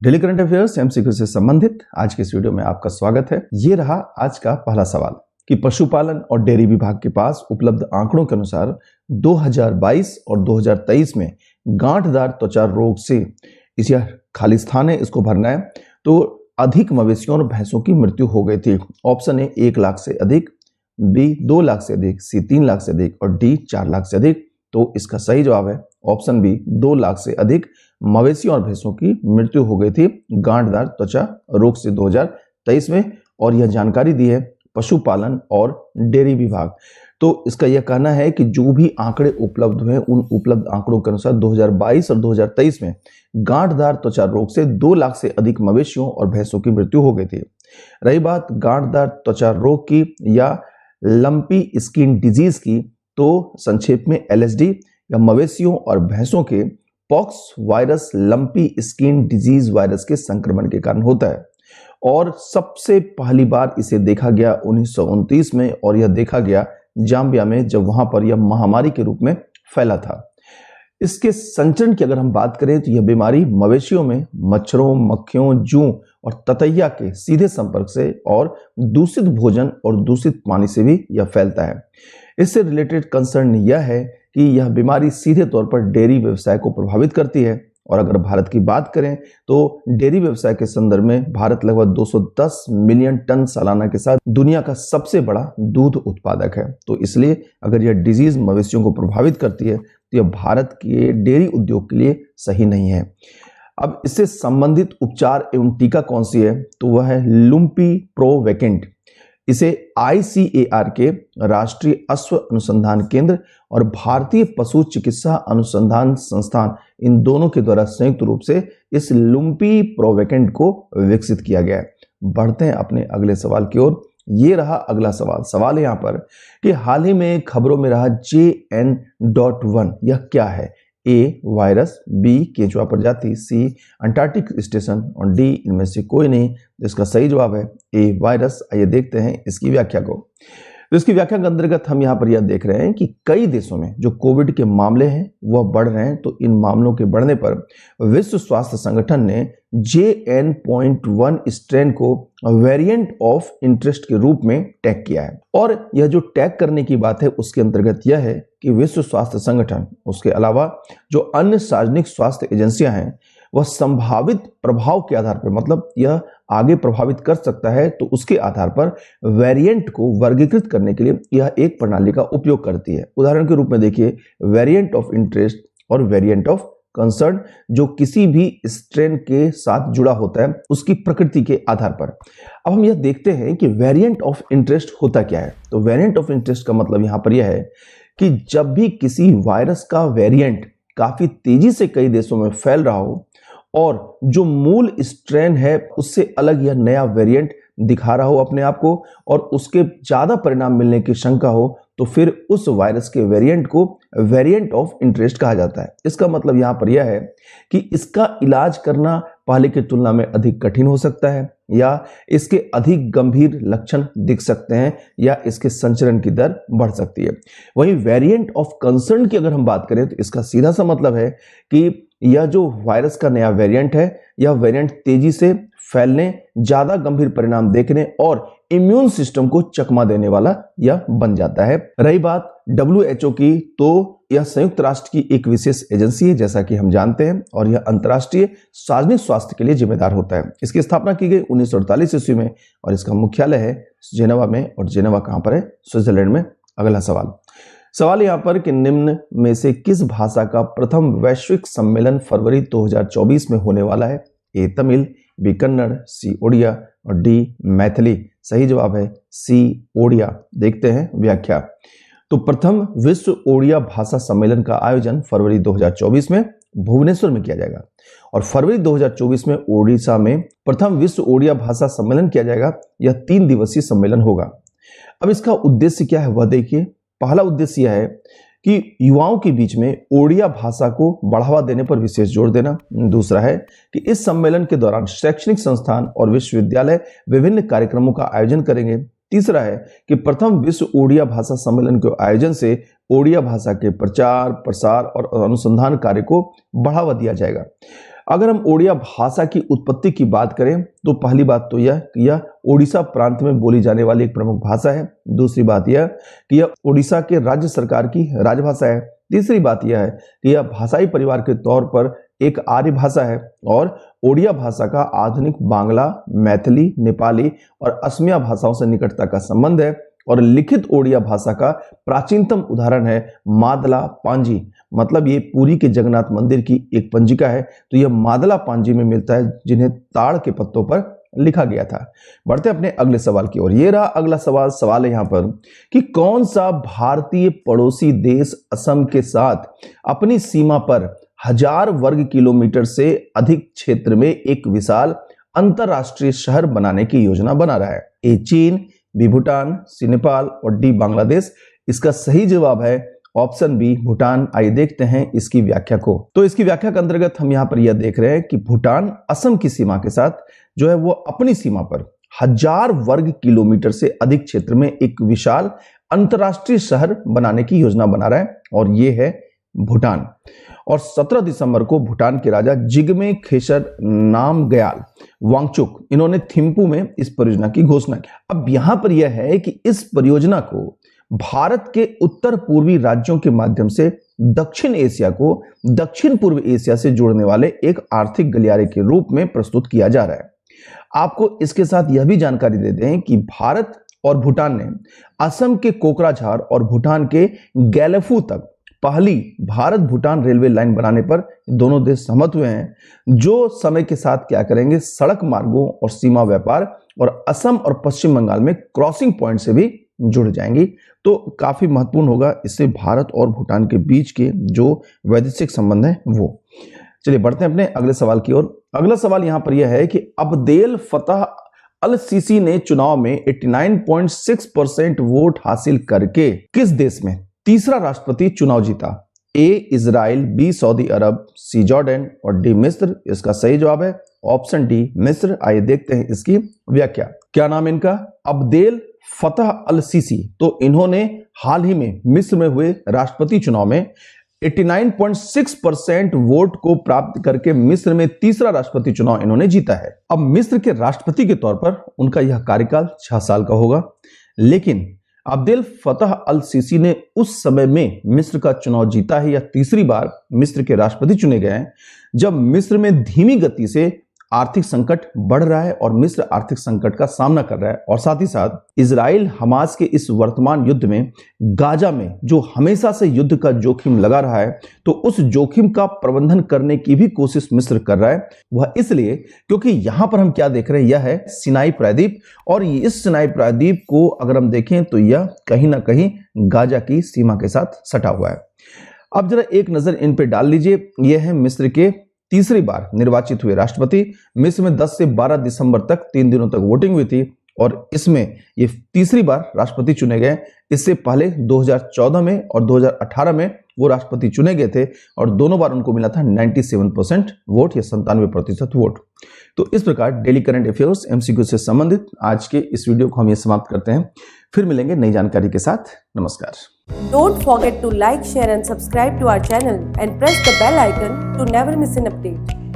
Daily current affairs MCQ से संबंधित आज के इस वीडियो में आपका स्वागत है। ये रहा आज का पहला सवाल कि पशुपालन और डेयरी विभाग के पास उपलब्ध आंकड़ों के अनुसार 2022 और 2023 में गांठदार त्वचा रोग से इस यह खाली स्थान है, इसको भरना है। तो अधिक मवेशियों और भैंसों की मृत्यु हो गई थी। ऑप्शन ए 1 लाख से अधिक, बी 2 लाख से अधिक, सी 3 लाख से अधिक और डी 4 लाख से अधिक। तो इसका सही जवाब है ऑप्शन बी 2 लाख से अधिक मवेशियों और भैंसों की मृत्यु हो गई थी गांठदार त्वचा रोग से 2023 में। और यह जानकारी दी है पशुपालन और डेयरी विभाग। तो इसका यह कहना है कि जो भी आंकड़े उपलब्ध हुए उन उपलब्ध आंकड़ों के अनुसार 2022 और 2023 में गांठदार त्वचा रोग से 2 लाख से अधिक मवेशियों और भैंसों की मृत्यु हो गई थी। रही बात गांठदार त्वचा रोग की या लंपी स्किन डिजीज की, तो संक्षेप में LSD या मवेशियों और भैंसों के pox virus lumpy skin disease virus के संक्रमण के कारण होता है। और सबसे पहली बार इसे देखा गया 1929 में, और यह देखा गया जाम्बिया में, जब वहां पर यह महामारी के रूप में फैला था। इसके संचरण की अगर हम बात करें तो यह बीमारी मवेशियों में मच्छरों, मक्खियों, जूं और ततैया के सीधे संपर्क से और दूषित भोजन और दूषित पानी से भी यह फैलता है। इससे रिलेटेड कंसर्न यह है कि यह बीमारी सीधे तौर पर डेयरी व्यवसाय को प्रभावित करती है। और अगर भारत की बात करें तो डेयरी व्यवसाय के संदर्भ में भारत लगभग 210 मिलियन टन सालाना के साथ दुनिया का सबसे बड़ा दूध उत्पादक है। तो इसलिए अगर यह डिजीज मवेशियों को प्रभावित करती है तो यह भारत के डेयरी उद्योग के लिए सही नहीं है। अब इससे संबंधित उपचार एवं टीका कौन सी है, तो वह है लुम्पी प्रोवेकेंट। इसे ICAR के राष्ट्रीय अश्व अनुसंधान केंद्र और भारतीय पशु चिकित्सा अनुसंधान संस्थान, इन दोनों के द्वारा संयुक्त रूप से इस लुम्पी प्रोवेकेंट को विकसित किया गया है। बढ़ते हैं अपने अगले सवाल की ओर। ये रहा अगला सवाल। सवाल है यहाँ पर कि हाल ही में खबरों में रहा JN.1 यह क्या है? ए वायरस, बी केंचुआ प्रजाति, सी अंटार्कटिक स्टेशन और डी इनमें से कोई नहीं। इसका सही जवाब है ए वायरस। आइए देखते हैं इसकी व्याख्या को। तो इसकी व्याख्या के अंतर्गत हम यहाँ पर यह देख रहे हैं कि कई देशों में जो कोविड के मामले हैं वह बढ़ रहे हैं। तो इन मामलों के बढ़ने पर विश्व स्वास्थ्य संगठन ने JN.1 स्ट्रेन को वेरिएंट ऑफ इंटरेस्ट के रूप में टैग किया है। और यह जो टैग करने की बात है उसके अंतर्गत यह है कि विश्व स्वास्थ्य संगठन, उसके अलावा जो अन्य सार्वजनिक स्वास्थ्य एजेंसियां हैं, वह संभावित प्रभाव के आधार पर, मतलब यह आगे प्रभावित कर सकता है, तो उसके आधार पर वेरिएंट को वर्गीकृत करने के लिए यह एक प्रणाली का उपयोग करती है। उदाहरण के रूप में देखिए, वेरिएंट ऑफ इंटरेस्ट और वेरिएंट ऑफ कंसर्न, जो किसी भी स्ट्रेन के साथ जुड़ा होता है उसकी प्रकृति के आधार पर। अब हम यह देखते हैं कि वेरिएंट ऑफ इंटरेस्ट होता क्या है। तो वेरिएंट ऑफ इंटरेस्ट का मतलब यहां पर यह है कि जब भी किसी वायरस का वेरिएंट काफी तेजी से कई देशों में फैल रहा हो और जो मूल स्ट्रेन है उससे अलग यह नया वेरिएंट दिखा रहा हो अपने आप को, और उसके ज्यादा परिणाम मिलने की शंका हो, तो फिर उस वायरस के वेरिएंट को वेरिएंट ऑफ इंटरेस्ट कहा जाता है। इसका मतलब यहां पर यह है कि इसका इलाज करना पहले की तुलना में अधिक कठिन हो सकता है, या इसके अधिक गंभीर लक्षण दिख सकते हैं, या इसके संचरण की दर बढ़ सकती है। वहीं वेरिएंट ऑफ कंसर्न की अगर हम बात करें तो इसका सीधा सा मतलब है कि यह जो वायरस का नया वेरिएंट है, यह वेरिएंट तेजी से फैलने, ज्यादा गंभीर परिणाम देखने और इम्यून सिस्टम को चकमा देने वाला यह बन जाता है। रही बात WHO की, तो यह संयुक्त राष्ट्र की एक विशेष एजेंसी है जैसा कि हम जानते हैं, और यह अंतर्राष्ट्रीय सार्वजनिक स्वास्थ्य के लिए जिम्मेदार होता है। इसकी स्थापना की गई 1948 ईस्वी में और इसका मुख्यालय है जेनेवा में। और जेनेवा कहां पर है? स्विट्जरलैंड में। अगला सवाल यहाँ पर कि निम्न में से किस भाषा का प्रथम वैश्विक सम्मेलन फरवरी 2024 में होने वाला है? ए तमिल, बी कन्नड़, सी ओडिया और डी मैथिली। सही जवाब है सी ओडिया। देखते हैं व्याख्या। तो प्रथम विश्व ओडिया भाषा सम्मेलन का आयोजन फरवरी 2024 में भुवनेश्वर में किया जाएगा, और फरवरी 2024 में ओडिशा में प्रथम विश्व ओडिया भाषा सम्मेलन किया जाएगा। यह 3 दिवसीय सम्मेलन होगा। अब इसका उद्देश्य क्या है वह देखिए। पहला उद्देश्य यह है कि युवाओं के बीच में ओडिया भाषा को बढ़ावा देने पर विशेष जोर देना। दूसरा है कि इस सम्मेलन के दौरान शैक्षणिक संस्थान और विश्वविद्यालय विभिन्न कार्यक्रमों का आयोजन करेंगे। तीसरा है कि प्रथम विश्व ओडिया भाषा सम्मेलन के आयोजन से ओडिया भाषा के प्रचार, प्रसार और अनुसंधान कार्य को बढ़ावा दिया जाएगा। अगर हम ओडिया भाषा की उत्पत्ति की बात करें तो पहली बात तो यह कि यह ओडिशा प्रांत में बोली जाने वाली एक प्रमुख भाषा है। दूसरी बात यह कि यह ओडिशा के राज्य सरकार की राजभाषा है। तीसरी बात यह है कि यह भाषाई परिवार के तौर पर एक आर्य भाषा है और ओडिया भाषा का आधुनिक बांग्ला, मैथिली, नेपाली और असमिया भाषाओं से निकटता का संबंध है। और लिखित ओडिया भाषा का प्राचीनतम उदाहरण है मादला पांजी, मतलब ये पुरी के जगन्नाथ मंदिर की एक पंजिका है। तो यह मादला पांजी में मिलता है, जिन्हें ताड़ के पत्तों पर लिखा गया था। बढ़ते अपने अगले सवाल की ओर। ये रहा अगला सवाल है यहाँ पर कि कौन सा भारतीय पड़ोसी देश असम के साथ अपनी सीमा पर 1000 वर्ग किलोमीटर से अधिक क्षेत्र में एक विशाल अंतरराष्ट्रीय शहर बनाने की योजना बना रहा है? ए चीन, बी भूटान, सी नेपाल और डी बांग्लादेश। इसका सही जवाब है ऑप्शन बी भूटान। आइए देखते हैं इसकी व्याख्या को। तो इसकी व्याख्या के अंतर्गत हम यहाँ पर यह देख रहे हैं कि भूटान असम की सीमा के साथ जो है वो अपनी सीमा पर 1000 वर्ग किलोमीटर से अधिक क्षेत्र में एक विशाल अंतरराष्ट्रीय शहर बनाने की योजना बना रहा है और ये है भूटान। और 17 दिसंबर को भूटान के राजा जिग्मे खेसर नामग्याल वांगचुक, इन्होंने थिम्पू में इस परियोजना की घोषणा की। अब यहां पर यह है कि इस परियोजना को भारत के उत्तर पूर्वी राज्यों के माध्यम से दक्षिण एशिया को दक्षिण पूर्व एशिया से जोड़ने वाले एक आर्थिक गलियारे के रूप में प्रस्तुत किया जा रहा है। आपको इसके साथ यह भी जानकारी दे दें कि भारत और भूटान ने असम के कोकराझार और भूटान के गैलेफू तक पहली भारत भूटान रेलवे लाइन बनाने पर दोनों देश सहमत हुए हैं, जो समय के साथ क्या करेंगे, सड़क मार्गों और सीमा व्यापार और असम और पश्चिम बंगाल में क्रॉसिंग पॉइंट से भी जुड़ जाएंगी। तो काफी महत्वपूर्ण होगा इससे भारत और भूटान के बीच के जो वैदेशिक संबंध है वो। चलिए बढ़ते हैं अपने अगले सवाल की ओर। अगला सवाल यहां पर यह है कि अब्देल फतह अल सीसी ने चुनाव में 89.6% वोट हासिल करके किस देश में तीसरा राष्ट्रपति चुनाव जीता? ए इजराइल, बी सऊदी अरब, सी जॉर्डन और डी मिस्र। इसका सही जवाब है ऑप्शन डी मिस्र। आइए देखते हैं इसकी व्याख्या। क्या नाम है इनका? अब्देल फतह अल सीसी। तो इन्होंने हाल ही में मिस्र में हुए राष्ट्रपति चुनाव में 89.6% वोट को प्राप्त करके मिस्र में तीसरा राष्ट्रपति चुनाव इन्होंने जीता है। अब मिस्र के राष्ट्रपति के तौर पर उनका यह कार्यकाल 6 साल का होगा, लेकिन अब्देल फतह अल सीसी ने उस समय में मिस्र का चुनाव जीता है या तीसरी बार मिस्र के राष्ट्रपति चुने गए हैं जब मिस्र में धीमी गति से आर्थिक संकट बढ़ रहा है और मिस्र आर्थिक संकट का सामना कर रहा है। और साथ ही साथ इजराइल हमास के इस वर्तमान युद्ध में गाजा में जो हमेशा से युद्ध का जोखिम लगा रहा है, तो उस जोखिम का प्रबंधन करने की भी कोशिश मिस्र कर रहा है। वह इसलिए क्योंकि यहां पर हम क्या देख रहे हैं, यह है सिनाई प्रायद्वीप और इस सिनाई प्रायद्वीप को अगर हम देखें तो यह कहीं ना कहीं गाजा की सीमा के साथ सटा हुआ है। अब जरा एक नजर इन पे डाल लीजिए। यह है मिस्र के तीसरी बार निर्वाचित हुए राष्ट्रपति। मिस्र में 10 से 12 दिसंबर तक 3 दिनों तक वोटिंग हुई थी और इसमें ये तीसरी बार राष्ट्रपति चुने गए। इससे पहले 2014 में और 2018 में वो राष्ट्रपति चुने गए थे और दोनों बार उनको मिला था 97% वोट या 97% वोट। तो इस प्रकार डेली करंट अफेयर्स एमसीक्यू से संबंधित आज के इस वीडियो को हम ये समाप्त करते हैं। फिर मिलेंगे नई जानकारी के साथ। नमस्कार। Don't forget to like, share and subscribe to our channel and press the bell icon to never miss an update.